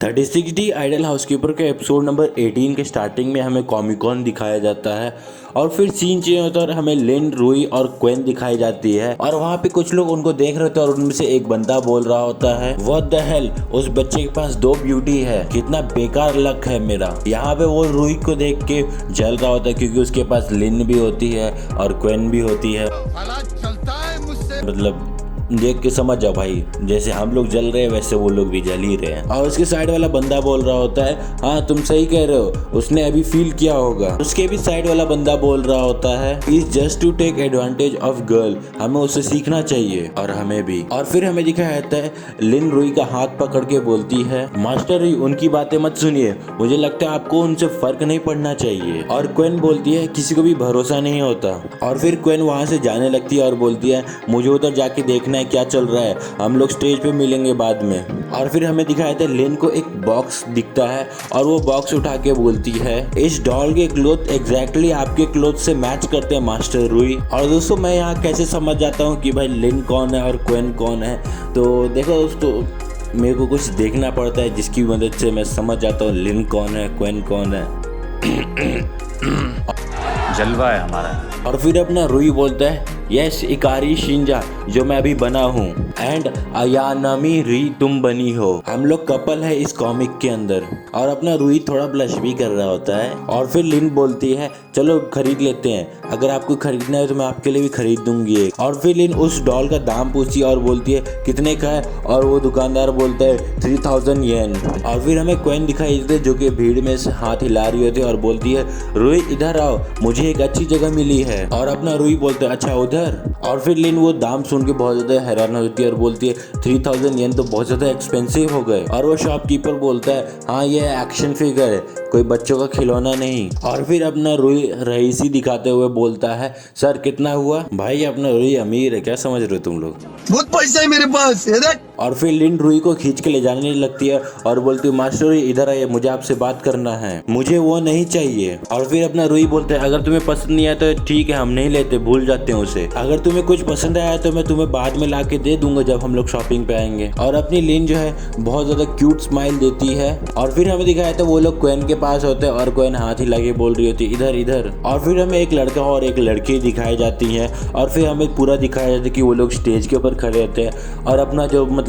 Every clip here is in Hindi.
36D आइडल हाउसकीपर के एपिसोड नंबर 18 के स्टार्टिंग में हमें कॉमिकॉन दिखाया जाता है और फिर सीन चेंज होता है और हमें लिन, रूई और क्वेन दिखाई जाती है और वहाँ पे कुछ लोग उनको देख रहे होते हैं और उनमें से एक बंदा बोल रहा होता है व्हाट द हेल, उस बच्चे के पास 2 ब्यूटी है, कितना बेकार लक है मेरा। यहाँ पे वो रूई को देख के जल रहा होता है क्योंकि उसके पास लिन भी होती है और क्वेन भी होती है। मतलब देख के समझ जाओ भाई, जैसे हम लोग जल रहे हैं वैसे वो लोग भी जल ही रहे हैं। और उसके साइड वाला बंदा बोल रहा होता है हाँ तुम सही कह रहे हो, उसने अभी फील किया होगा। उसके भी साइड वाला बंदा बोल रहा होता है is just to take advantage of girl, हमें उससे सीखना चाहिए और हमें भी। और फिर हमें दिखाया जाता है लिन रूई का हाथ पकड़ के बोलती है मास्टर रूई उनकी बातें मत सुनिए, मुझे लगता है आपको उनसे फर्क नहीं पड़ना चाहिए। और क्वेन बोलती है किसी को भी भरोसा नहीं होता। और फिर क्वेन वहां से जाने लगती है और बोलती है मुझे उधर जाके देखना क्या चल रहा है, हम लोग स्टेज पे मिलेंगे बाद में। और फिर हमें दिखाया था लिन को एक बॉक्स दिखता है और वो बॉक्स उठा के बोलती है इस डॉल के क्लोथ एग्जैक्टली आपके क्लोथ से मैच करते हैं मास्टर रूई। और दोस्तों मैं यहाँ कैसे समझ जाता हूँ कि भाई लिन कौन है और क्वेन कौन है, तो देखो दोस्तों मेरे को कुछ देखना पड़ता है जिसकी मदद से मैं समझ जाता हूँ लिन कौन है क्वेन कौन है। जलवा है हमारा। और फिर अपना रूई बोलता है यस इकारी शिंजा जो मैं अभी बना हूँ एंड अयानामी री तुम बनी हो, हम लोग कपल है इस कॉमिक के अंदर। और अपना रूई थोड़ा ब्लश भी कर रहा होता है। और फिर लिन बोलती है चलो खरीद लेते हैं, अगर आपको खरीदना है तो मैं आपके लिए भी खरीद दूंगी। और फिर लिन उस डॉल का दाम पूछती है और बोलती है कितने का है, और वो दुकानदार बोलता है 3000 येन। और फिर हमें क्वेन दिखाई देती है जो कि भीड़ में से हाथ हिला रही होती है और बोलती है रूई इधर आओ, मुझे एक अच्छी जगह मिली है। और अपना रूई बोलता है अच्छा उधर। और फिर लिन वो दाम सुन के बहुत ज्यादा हैरान होती है और बोलती है 3000 येन तो बहुत ज्यादा एक्सपेंसिव हो गए। और वो शॉपकीपर बोलता है हाँ ये एक्शन फिगर है, कोई बच्चों का खिलौना नहीं। और फिर अपना रूई रईसी दिखाते हुए बोलता है सर कितना हुआ। भाई अपना रूई अमीर है, क्या समझ रहे हो तुम लोग, बहुत पैसा है मेरे पास। और फिर लिन रूई को खींच के ले जाने लगती है और बोलती है मास्टर रूई इधर आइए, मुझे आपसे बात करना है, मुझे वो नहीं चाहिए। और फिर अपना रूई बोलते हैं अगर तुम्हें पसंद नहीं आया तो ठीक है हम नहीं लेते, भूल जाते हैं उसे, अगर तुम्हें कुछ पसंद आया तो मैं तुम्हें बाद में ला के दे दूंगा जब हम लोग शॉपिंग पे आएंगे। और अपनी लिन जो है बहुत ज्यादा क्यूट स्माइल देती है। और फिर हमें दिखाया था वो लोग क्वेन के पास होते हैं और क्वेन हाथ हिला के बोल रही होती है इधर इधर। और फिर हमें एक लड़का और एक लड़की दिखाई जाती है और फिर हमें पूरा दिखाया जाता है कि वो लोग स्टेज के ऊपर खड़े होते हैं और अपना जो मतलब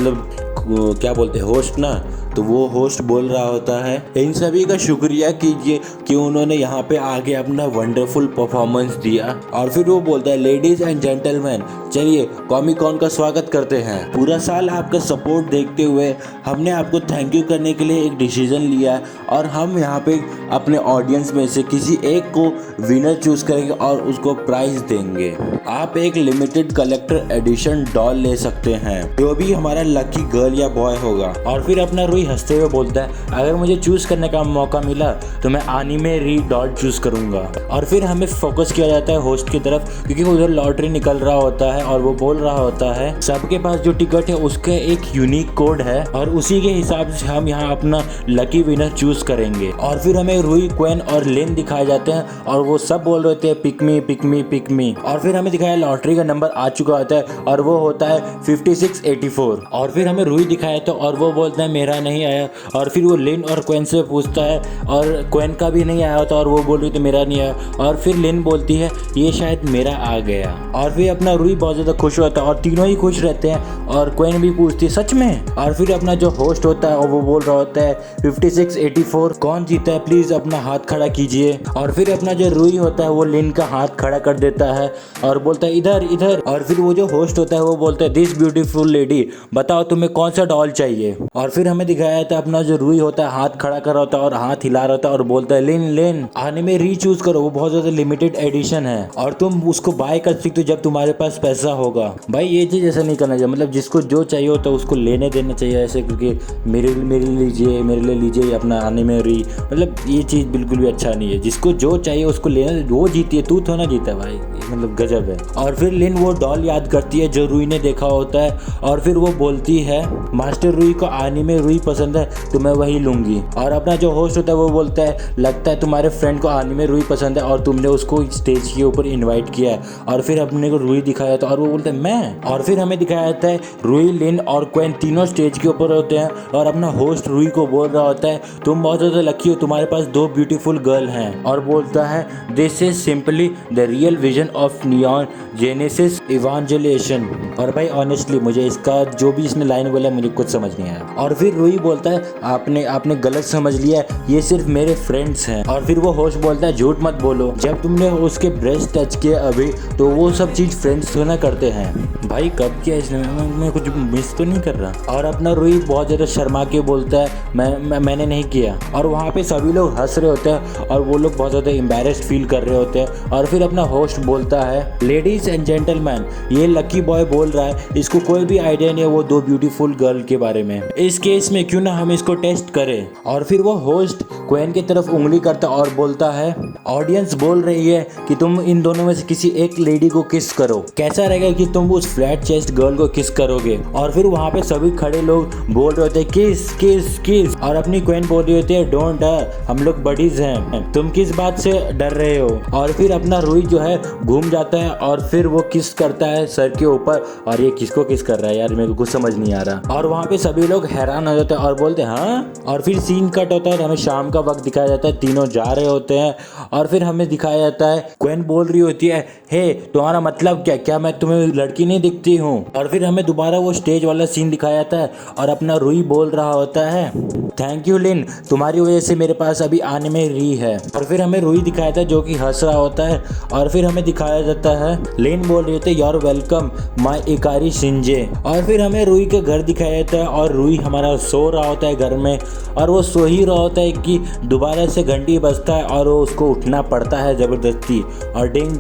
क्या बोलते हैं होस्ट ना, तो वो होस्ट बोल रहा होता है इन सभी का शुक्रिया कीजिए कि उन्होंने यहाँ पे आके अपना वंडरफुल परफॉर्मेंस दिया। और फिर वो बोलता है लेडीज एंड जेंटलमैन चलिए कॉमिकॉन का स्वागत करते हैं, पूरा साल आपका सपोर्ट देखते हुए हमने आपको थैंक यू करने के लिए एक डिसीजन लिया और हम यहाँ पे अपने ऑडियंस में से किसी एक को विनर चूज करेंगे और उसको प्राइज देंगे। आप एक लिमिटेड कलेक्टर एडिशन डॉल ले सकते हैं जो भी हमारा लकी गर्ल या बॉय होगा। और फिर अपना रूई हंसते हुए बोलता है अगर मुझे चूज करने का मौका मिला तो मैं एनीमे री डॉल चूज करूंगा। और फिर हमें फोकस किया जाता है होस्ट की तरफ क्योंकि उधर लॉटरी निकल रहा होता है और वो बोल रहा होता है सबके पास जो टिकट है उसका एक यूनिक कोड है और उसी के हिसाब से हम यहाँ अपना लकी विनर चूज करेंगे। और फिर हमें रूई, क्वेन और लिन दिखाए जाते हैं और वो सब बोल रहे थे pick me pick me pick me. और फिर हमें दिखाया लॉटरी का नंबर आ चुका होता है और वो होता है 5684। और फिर हमें रूई दिखाया तो और वो बोलता है मेरा नहीं आया। और फिर वो लिन और क्वेन से पूछता है और क्वेन का भी नहीं आया होता और वो बोल रही थी मेरा नहीं आया। और फिर लिन बोलती है ये शायद मेरा आ गया। और फिर अपना रूई बहुत ज़्यादा खुश होता है और तीनों ही खुश रहते हैं और क्वेन भी पूछती है सच में। और फिर अपना जो होस्ट होता है और वो बोल रहा होता है 5684 कौन जीता है प्लीज़ अपना हाथ खड़ा कीजिए। और फिर अपना जो रूई होता है वो लिन का हाथ खड़ा कर देता है और बोलता है इधर इधर। और फिर वो जो होस्ट होता है वो बोलता है दिस ब्यूटीफुल लेडी बताओ तुम्हें कौन सा डॉल चाहिए। और फिर हमें दिखाया था अपना जो रूई होता है हाथ खड़ा कर रहा होता है और हाथ हिला रहा होता है और बोलता है लिन लिन आने में री चूज करो, वो बहुत ज्यादा लिमिटेड एडिशन है और तुम उसको बाय कर सकते हो जब तुम्हारे पास पैसा होगा। भाई ये चीज ऐसा नहीं करना चाहिए, मतलब जिसको जो चाहिए होता है उसको लेने देना चाहिए ऐसे, क्योंकि मेरे लिए लीजिए अपना आने में री, मतलब ये चीज बिल्कुल भी अच्छा नहीं है। जिसको जो चाहिए उसको लेना, वो जीती है, तू थोड़ा जीता भाई, मतलब गजब है। और फिर लिन वो डॉल याद करती है जो रूई ने देखा होता है और फिर वो बोलती है मास्टर रूई को आने में रूई पसंद है तो मैं वही लूँगी। और अपना जो होस्ट होता है वो बोलता है लगता है तुम्हारे फ्रेंड को आनिमे रूई पसंद है और तुमने उसको स्टेज के ऊपर इन्वाइट किया है। और फिर अपने को रूई दिखाया था और वो बोलता है मैं। और फिर हमें दिखाया जाता है रूई, लिन और क्वेन तीनों स्टेज के ऊपर होते हैं और अपना होस्ट रूई को बोल रहा होता है तुम बहुत ज़्यादा लकी हो, तुम्हारे पास 2 ब्यूटीफुल गर्ल हैं। और बोलता है this is simply the real vision of Neon Genesis Evangelion. और भाई ऑनेस्टली मुझे इसका जो भी इसने लाइन बोला मुझे कुछ समझ नहीं आया। और फिर रूई बोलता है आपने गलत समझ लिया, ये सिर्फ मेरे फ्रेंड्स हैं। और फिर वो होस्ट बोलता है झूठ मत बोलो, जब तुमने उसके ब्रेस्ट टच किए अभी तो वो सब चीज़ फ्रेंड्स थोड़ा करते हैं। भाई कब किया इसने, मैं कुछ मिस तो नहीं कर रहा। और अपना रूई बहुत ज़्यादा शर्मा के बोलता है मैंने नहीं किया। और वहाँ पे सभी लोग हंस रहे होते हैं और वो लोग बहुत ज़्यादा एम्बैरेस्ड फील कर रहे होते हैं। और फिर अपना होस्ट बोलता है लेडीज एंड जेंटलमैन, ये लकी बॉय बोल रहा है इसको कोई भी आइडिया नहीं है वो 2 ब्यूटीफुल गर्ल के बारे में। इस केस में क्यों ना हम इसको टेस्ट करें। और फिर वो होस्ट क्वेन की तरफ उंगली करता और बोलता है ऑडियंस बोल रही है कि तुम इन दोनों में से किसी एक लेडी को किस करो, कैसा रहेगा कि तुम उस फ्लैट चेस्ट गर्ल को किस करोगे। और फिर वहाँ पे सभी खड़े लोग बोल रहे होते हैं किस किस किस। और अपनी क्वेन बोल रही होती है डोंट डर, हम लोग बडीज हैं, तुम किस बात से डर रहे हो। और फिर अपना रूई जो है घूम जाता है और फिर वो किस करता है सर के ऊपर। और ये किसको किस कर रहा है यार, मेरे को कुछ समझ नहीं आ रहा। और वहाँ पे सभी लोग हैरान हो जाते हैं और बोलते हैं हाँ। और फिर सीन कट होता है, हमें शाम का वक्त दिखाया जाता है, तीनों जा रहे होते हैं। और फिर हमें दिखाया जाता है क्वेन बोल रही होती है हे तुम्हारा मतलब क्या मैं तुम्हें लड़की नहीं दिखती हूँ। और फिर हमें दोबारा वो स्टेज वाला सीन दिखाया जाता है और अपना रूई बोल रहा होता है थैंक यू लिन, तुम्हारी वजह से मेरे पास अभी आने में री है। और फिर हमें रूई दिखाया था जो कि हंस रहा होता है। और फिर हमें दिखाया जाता है लिन बोल रही होती है योर वेलकम माय इकारी शिंजे। और फिर हमें रूई का घर दिखाया जाता है और रूई हमारा सो रहा होता है घर में। और वो सो ही रहा होता है कि दोबारा से घंटी बजता है और वो उसको उठना पड़ता है ज़बरदस्ती। और डिंग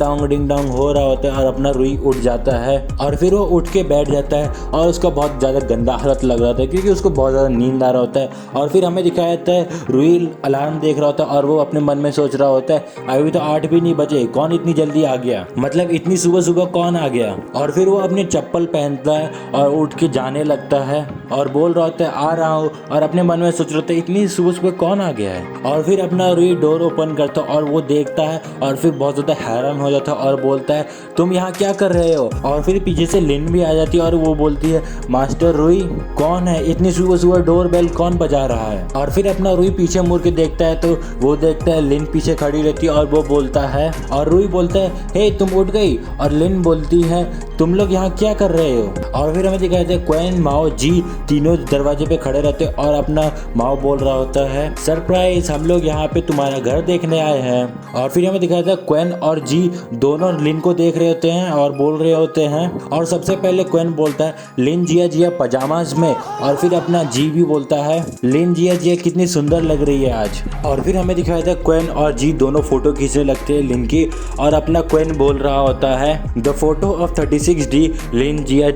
डोंग हो रहा होता है और अपना रूई उठ जाता है। और फिर वो उठ के बैठ जाता है और उसका बहुत ज़्यादा गंदा हालत लग रहा था क्योंकि उसको बहुत ज़्यादा नींद आ रहा होता है। और फिर हमें दिखाया जाता है रूई अलार्म देख रहा होता है और वो अपने मन में सोच रहा होता है अभी तो 8 भी नहीं बजे, कौन इतनी जल्दी आ गया, मतलब इतनी सुबह सुबह कौन आ गया। और फिर वो अपनी चप्पल पहनता है और उठ के जाने लगता है और बोल रहा होता है आ रहा हूँ। और अपने मन में सोच रहा होता है इतनी सुबह सुबह कौन आ गया है। और फिर अपना रूई डोर ओपन करता और वो देखता है और फिर बहुत ज़्यादा हैरान हो जाता है और बोलता है तुम यहाँ क्या कर रहे हो। और फिर पीछे से लिन भी आ जाती है और वो बोलती है मास्टर रूई कौन है, इतनी सुबह सुबह डोर बेल कौन बजा रहा है। और फिर अपना रूई पीछे मुड़ के देखता है तो वो देखता है लिन पीछे खड़ी रहती है और वो बोलता है और रूई बोलता है हे तुम उठ गई। और लिन बोलती है तुम लोग यहाँ क्या कर रहे हो। और फिर हमें दिखाया जाता है क्वेन माओ जी तीनों दरवाजे पे खड़े रहते हैं और अपना माओ बोल रहा होता है सरप्राइज, हम लोग यहाँ पे तुम्हारा घर देखने आए हैं। और फिर हमें दिखाया जाता है क्वेन और जी दोनों लिन को देख रहे होते हैं और बोल रहे होते हैं। और सबसे पहले क्वेन बोलता है लिन जिया पजामाज में। और फिर अपना जी भी बोलता है लिन जिया कितनी सुंदर लग रही है आज। और फिर हमें दिखाया था क्वेन और जी दोनों फोटो खींचने लगते हैं लिन की। और अपना क्वेन बोल रहा होता है द फोटो ऑफ 36D लिन जिया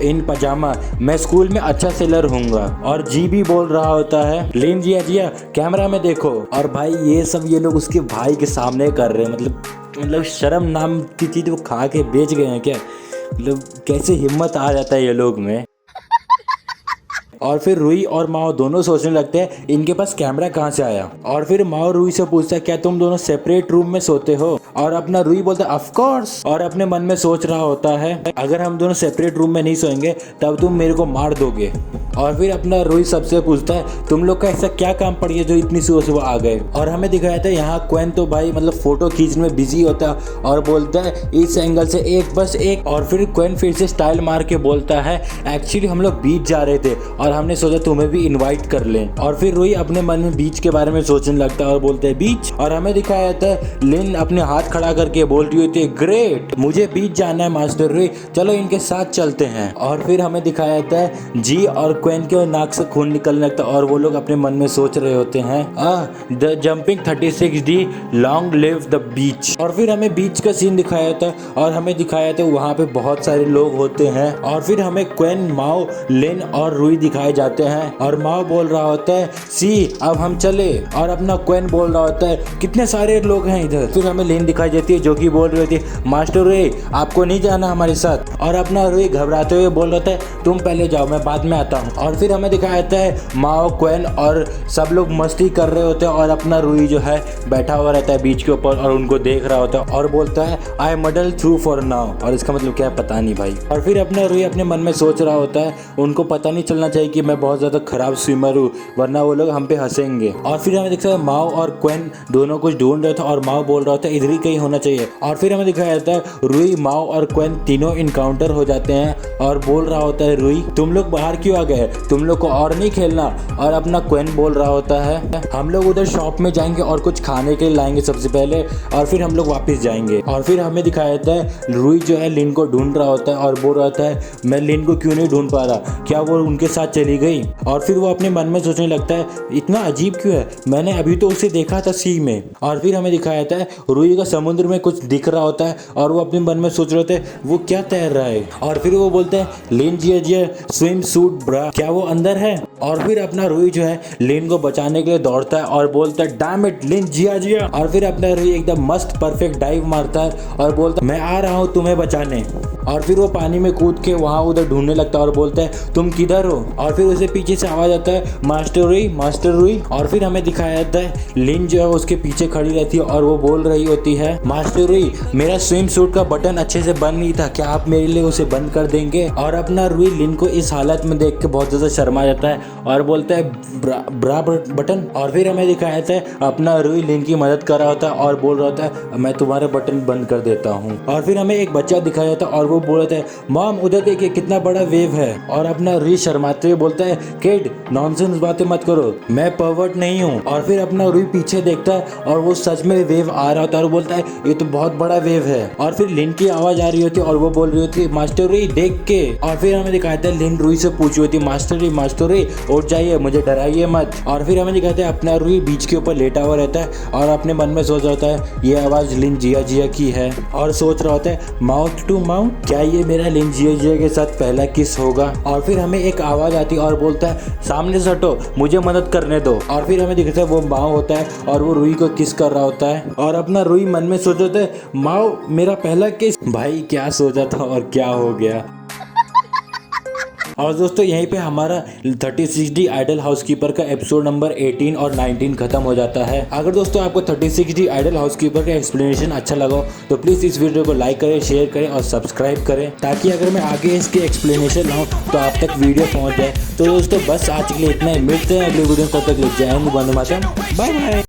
इन पजामा, मैं स्कूल में अच्छा सेलर हूँगा। और जी भी बोल रहा होता है लिन जिया कैमरा में देखो। और भाई ये लोग उसके भाई के सामने कर रहे हैं, मतलब शर्म नाम की चीज़ वो खा के बेच गए हैं क्या, मतलब कैसे हिम्मत आ जाता है ये लोग में। और फिर रूई और माओ दोनों सोचने लगते हैं इनके पास कैमरा कहाँ से आया। और फिर माओ रूई से पूछता है क्या तुम दोनों सेपरेट रूम में सोते हो। और अपना रूई बोलता है ऑफ कोर्स। और अपने मन में सोच रहा होता है अगर हम दोनों सेपरेट रूम में नहीं सोएंगे तब तुम मेरे को मार दोगे। और फिर अपना रूई सबसे पूछता है तुम लोग का ऐसा क्या काम पड़ गया जो इतनी सुबह सुबह आ गए। और हमें दिखाया था यहाँ क्वेन तो भाई मतलब फोटो खींचने में बिजी होता है और बोलता है इस एंगल से एक बस एक। और फिर क्वेन फिर से स्टाइल मार के बोलता है एक्चुअली हम लोग बीच जा रहे थे और हमने सोचा तुम्हें भी इनवाइट कर लें। और फिर रूई अपने मन में बीच के बारे में सोचने लगता है और बोलते हैं बीच। और हमें दिखाया जाता है लिन अपने हाथ खड़ा करके बोल रही होती है ग्रेट, मुझे बीच जाना है मास्टर रूई, चलो इनके साथ चलते हैं। और फिर हमें दिखाया जाता है जी और क्वेन के नाक से खून निकलने लगता है और वो लोग अपने मन में सोच रहे होते हैं the jumping 36D long live the beach. और फिर हमें बीच का सीन दिखाया जाता है और हमें दिखाया जाता है वहाँ पे बहुत सारे लोग होते हैं। और फिर हमें क्वेन माओ लिन और रूई दिखाए जाते हैं और माओ बोल रहा होता है सी अब हम चले। और अपना क्वेन बोल रहा होता है कितने सारे लोग हैं इधर। फिर हमें लिन दिखाई देती है जो कि बोल रही होती है मास्टर रे आपको नहीं जाना हमारे साथ। और अपना रूई घबराते हुए बोल रहा था तुम पहले जाओ मैं बाद में आता हूँ। और फिर हमें दिखाया जाता है माओ, क्वेन और सब लोग मस्ती कर रहे होते हैं और अपना रूई जो है बैठा हुआ रहता है बीच के ऊपर और उनको देख रहा होता है और बोलता है आई मडल थ्रू फॉर नाउ। और इसका मतलब क्या है पता नहीं भाई। और फिर अपना रूई अपने मन में सोच रहा होता है उनको पता नहीं चलना चाहिए कि मैं बहुत ज़्यादा खराब स्विमर हूँ वरना वो लोग हम पे हंसेंगे। और फिर हमें दिखता है माओ और क्वेन दोनों कुछ ढूंढ रहे थे और माओ बोल रहा होता है इधर ही कहीं होना चाहिए। और फिर हमें दिखाया जाता है रूई, माओ और क्वेन तीनों इनकाउंटर हो जाते हैं और बोल रहा होता है रूई तुम लोग बाहर क्यों आ गए, तुम लोग को और नहीं खेलना। और अपना क्वेन बोल रहा होता है हम लोग उधर शॉप में जाएंगे और कुछ खाने के लिए लाएंगे सबसे पहले और फिर हम लोग वापस जाएंगे। और फिर हमें दिखाया जाता है रूई जो है लिन को ढूंढ रहा होता है और बोल रहा होता है मैं लिन को क्यों नहीं ढूंढ पा रहा, क्या वो उनके साथ चली गई। और फिर वो अपने मन में सोचने लगता है इतना अजीब क्यों है, मैंने अभी तो उसे देखा था सी में। और फिर हमें दिखाया जाता है रूई का समुद्र में कुछ दिख रहा होता है और वो अपने मन में सोच रहे थे वो क्या तैर रहा है। और फिर वो बोलते हैं लिन जिया स्विम सूट ब्रा, क्या वो अंदर है। और फिर अपना रूई जो है लिन को बचाने के लिए दौड़ता है और बोलता है डैम इट लिन जिया। और फिर अपना रूई एकदम मस्त परफेक्ट डाइव मारता है और बोलता है मैं आ रहा हूँ तुम्हें बचाने। और फिर वो पानी में कूद के वहाँ उधर ढूंढने लगता है और बोलता है तुम किधर हो। और फिर उसे पीछे से आवाज आता है मास्टर रूई। और फिर हमें दिखाया जाता है लिन जो है उसके पीछे खड़ी रहती है और वो बोल रही होती है मास्टर रूई मेरा स्विम सूट का बटन अच्छे से बंद नहीं था, क्या आप मेरे लिए उसे बंद कर देंगे। और अपना रूई लिन को इस हालत में देख के बहुत ज्यादा शर्मा जाता है और बोलता है ब्रा बटन। और फिर हमें दिखाया जाता है अपना रूई लिन की मदद कर रहा होता है और बोल रहा होता है मैं तुम्हारे बटन बंद कर देता हूँ। और फिर हमें एक बच्चा दिखाया जाता है और वो बोल रहा है मॉम उधर देखिए कितना बड़ा वेव है। और अपना रूई शर्माते हुए बोलता है किड नॉनसेंस बातें मत करो, मैं परवर्ट नहीं हूँ। और फिर अपना रूई पीछे देखता है और वो सच में वेव आ रहा होता है और बोलता है ये तो बहुत बड़ा वेव है। और फिर लिन की आवाज आ रही होती है और वो बोल रही होती है मास्टर रूई देख के। और फिर हमें दिखाता है लिन रूई से पूछी होती है मास्टर रूई उठ जाइए मुझे डराइए मत। और फिर हमें दिखाते हैं अपना रूई बीच के ऊपर लेटा हुआ रहता है और अपने मन में सोच रहा होता है ये आवाज लिन जिया की है और सोच रहा होता है माउथ टू माउथ क्या ये मेरा लिन जिया के साथ पहला किस होगा। और फिर हमें एक आवाज आती है और बोलता है सामने से हटो मुझे मदद करने दो। और फिर हमें दिखता है वो माओ होता है और वो रूई को किस कर रहा होता है और अपना रूई मन में सोच रहा है माओ मेरा पहला किस। भाई क्या सोचा था और क्या हो गया। और दोस्तों यहीं पे हमारा 36D आइडल हाउसकीपर का एपिसोड नंबर 18 और 19 खत्म हो जाता है। अगर दोस्तों आपको 36D आइडल हाउसकीपर का एक्सप्लेनेशन अच्छा लगा हो तो प्लीज़ इस वीडियो को लाइक करें, शेयर करें और सब्सक्राइब करें ताकि अगर मैं आगे इसके एक्सप्लेनेशन लाऊं तो आप तक वीडियो पहुंच जाए। तो दोस्तों बस आज के लिए इतना ही, मिलते हैं अगले वीडियो में, तब तक जय हिंद, वंदे मातरम, बाय बाय।